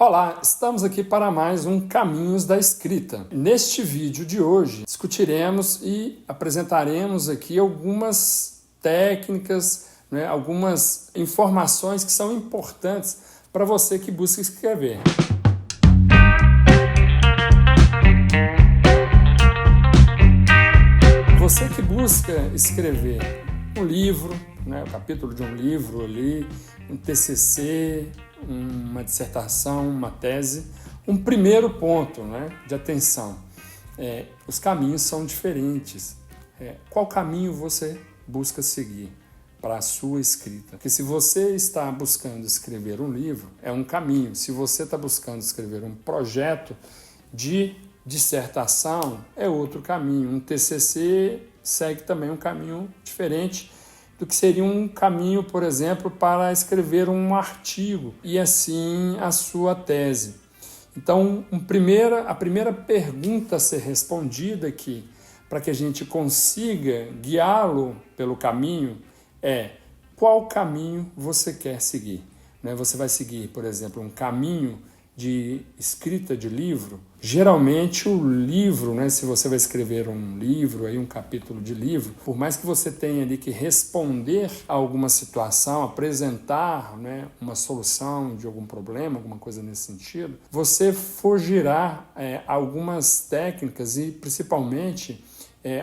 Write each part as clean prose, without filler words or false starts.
Olá, estamos aqui para mais um Caminhos da Escrita. Neste vídeo de hoje, discutiremos e apresentaremos aqui algumas técnicas, algumas informações que são importantes para você que busca escrever. Você que busca escrever um livro, o capítulo de um livro ali, um TCC, uma dissertação, uma tese, um primeiro ponto de atenção. Os caminhos são diferentes. Qual caminho você busca seguir para a sua escrita? Porque se você está buscando escrever um livro, é um caminho. Se você está buscando escrever um projeto de dissertação, é outro caminho. Um TCC segue também um caminho diferente do que seria um caminho, por exemplo, para escrever um artigo e assim a sua tese. Então, a primeira pergunta a ser respondida aqui, para que a gente consiga guiá-lo pelo caminho, é: qual caminho você quer seguir? Você vai seguir, por exemplo, um caminho de escrita de livro? Geralmente o livro, se você vai escrever um livro, um capítulo de livro, por mais que você tenha ali que responder a alguma situação, apresentar uma solução de algum problema, alguma coisa nesse sentido, você fugirá algumas técnicas e principalmente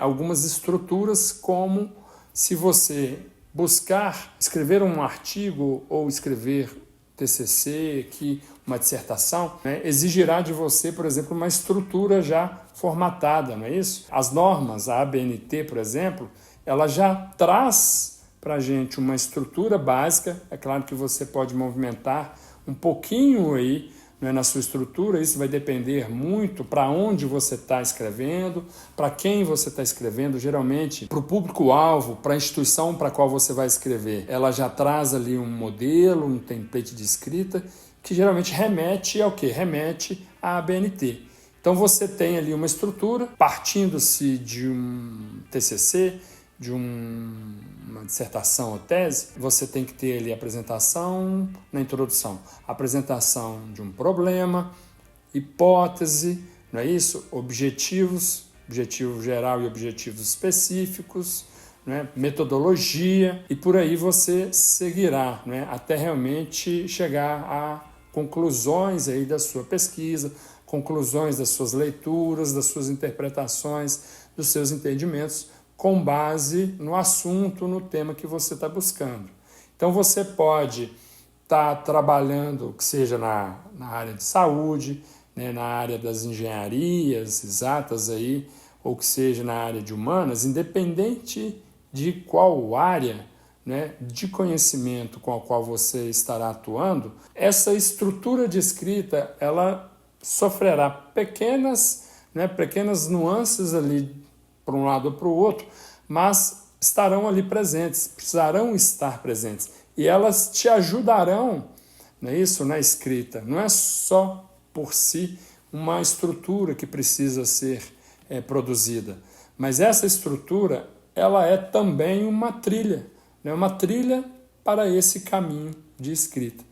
algumas estruturas, como se você buscar escrever um artigo ou escrever TCC, uma dissertação, exigirá de você, por exemplo, uma estrutura já formatada, não é isso? As normas, a ABNT, por exemplo, ela já traz para a gente uma estrutura básica. É claro que você pode movimentar um pouquinho aí na sua estrutura, isso vai depender muito para onde você está escrevendo, para quem você está escrevendo, geralmente para o público-alvo, para a instituição para a qual você vai escrever. Ela já traz ali um modelo, um template de escrita, que geralmente remete ao quê? Remete à ABNT. Então você tem ali uma estrutura, partindo-se de um TCC, de uma dissertação ou tese, você tem que ter ali a apresentação na introdução, a apresentação de um problema, hipótese, não é isso? Objetivos, objetivo geral e objetivos específicos, metodologia, e por aí você seguirá até realmente chegar a conclusões aí da sua pesquisa, conclusões das suas leituras, das suas interpretações, dos seus entendimentos, com base no assunto, no tema que você está buscando. Então você pode estar trabalhando, que seja na área de saúde, na área das engenharias exatas aí, ou que seja na área de humanas, independente de qual área de conhecimento com a qual você estará atuando, essa estrutura de escrita ela sofrerá pequenas nuances ali para um lado ou para o outro, mas estarão ali presentes, precisarão estar presentes, e elas te ajudarão, não é isso, na escrita. Não é só por si uma estrutura que precisa ser produzida, mas essa estrutura ela é também uma trilha para esse caminho de escrita.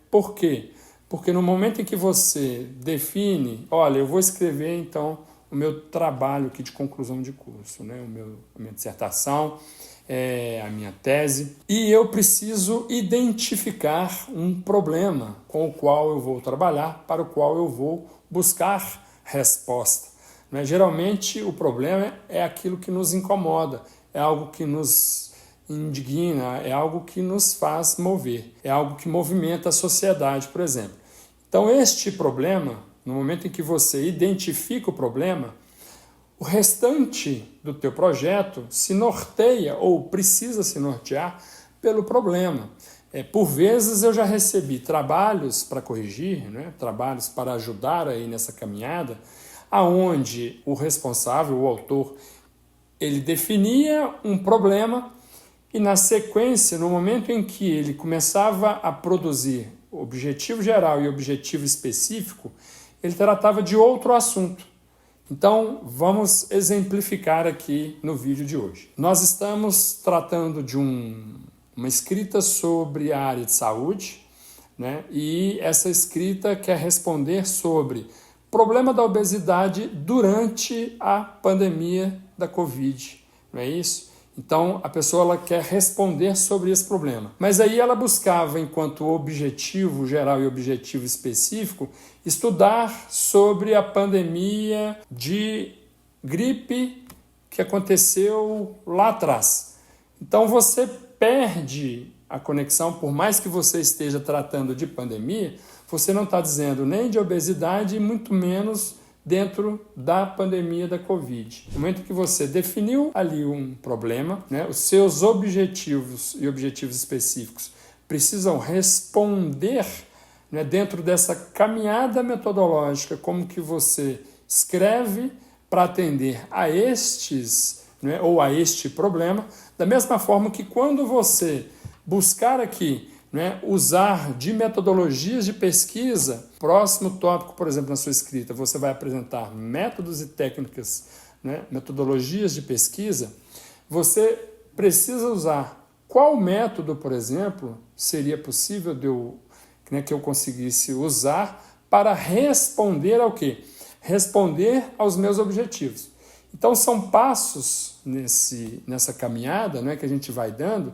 Por quê? Porque no momento em que você define, olha, eu vou escrever então o meu trabalho aqui de conclusão de curso, a minha dissertação, a minha tese, e eu preciso identificar um problema com o qual eu vou trabalhar, para o qual eu vou buscar resposta. Geralmente o problema é aquilo que nos incomoda, é algo que nos indigna, é algo que nos faz mover, é algo que movimenta a sociedade, por exemplo. Então este problema, no momento em que você identifica o problema, o restante do teu projeto se norteia ou precisa se nortear pelo problema. Por vezes eu já recebi trabalhos para corrigir, trabalhos para ajudar aí nessa caminhada, aonde o responsável, o autor, ele definia um problema e na sequência, no momento em que ele começava a produzir objetivo geral e objetivo específico, ele tratava de outro assunto. Então, vamos exemplificar aqui no vídeo de hoje. Nós estamos tratando de uma escrita sobre a área de saúde, né? E essa escrita quer responder sobre problema da obesidade durante a pandemia da Covid, não é isso? Então, a pessoa ela quer responder sobre esse problema. Mas aí ela buscava, enquanto objetivo geral e objetivo específico, estudar sobre a pandemia de gripe que aconteceu lá atrás. Então, você perde a conexão, por mais que você esteja tratando de pandemia, você não está dizendo nem de obesidade, muito menos dentro da pandemia da Covid. No momento que você definiu ali um problema, né, os seus objetivos e objetivos específicos precisam responder, né, dentro dessa caminhada metodológica, como que você escreve para atender a estes, né, ou a este problema, da mesma forma que quando você buscar aqui, né, usar de metodologias de pesquisa, próximo tópico, por exemplo, na sua escrita, você vai apresentar métodos e técnicas, né, metodologias de pesquisa, você precisa usar qual método, por exemplo, seria possível que eu conseguisse usar para responder ao quê? Responder aos meus objetivos. Então, são passos nessa caminhada, né, que a gente vai dando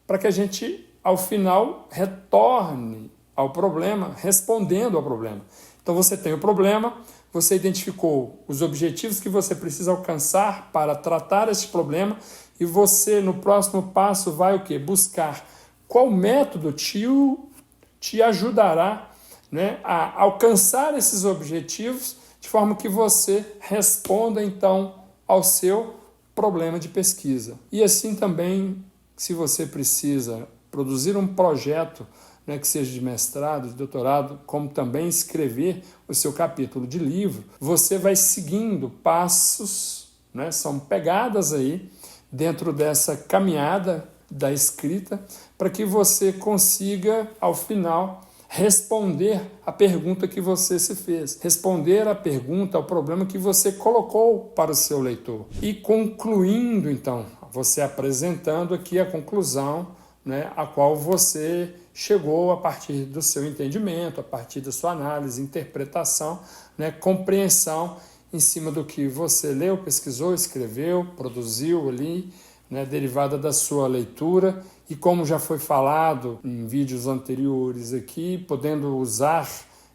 para que a gente, ao final, retorne ao problema, respondendo ao problema. Então, você tem o problema, você identificou os objetivos que você precisa alcançar para tratar esse problema e você, no próximo passo, vai o quê? Buscar qual método te ajudará, né, a alcançar esses objetivos de forma que você responda, então, ao seu problema de pesquisa. E assim também, se você precisa produzir um projeto, né, que seja de mestrado, de doutorado, como também escrever o seu capítulo de livro, você vai seguindo passos, né, são pegadas aí dentro dessa caminhada da escrita, para que você consiga, ao final, responder a pergunta que você se fez, responder a pergunta, ao problema que você colocou para o seu leitor. E concluindo, então, você apresentando aqui a conclusão, né, a qual você chegou a partir do seu entendimento, a partir da sua análise, interpretação, né, compreensão em cima do que você leu, pesquisou, escreveu, produziu ali, né, derivada da sua leitura e, como já foi falado em vídeos anteriores aqui, podendo usar,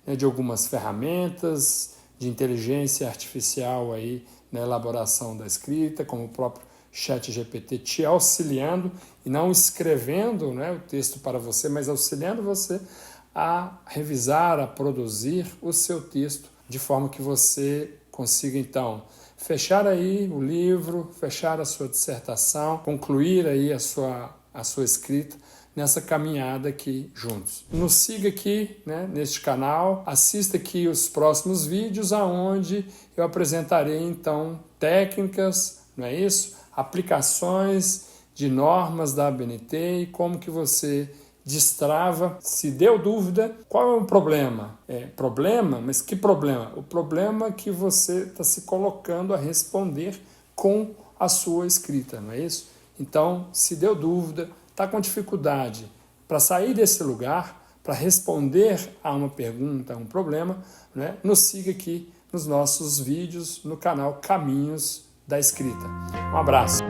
né, de algumas ferramentas de inteligência artificial aí na elaboração da escrita, como o próprio ChatGPT te auxiliando e não escrevendo, né, o texto para você, mas auxiliando você a revisar, a produzir o seu texto de forma que você consiga, então, fechar aí o livro, fechar a sua dissertação, concluir aí a sua escrita nessa caminhada aqui juntos. Nos siga aqui, né, neste canal, assista aqui os próximos vídeos aonde eu apresentarei, então, técnicas, não é isso? Aplicações de normas da ABNT e como que você destrava. Se deu dúvida, qual é o problema? Problema? Mas que problema? O problema que você está se colocando a responder com a sua escrita, não é isso? Então, se deu dúvida, está com dificuldade para sair desse lugar, para responder a uma pergunta, a um problema, né? Nos siga aqui nos nossos vídeos no canal Caminhos da Escrita. Um abraço!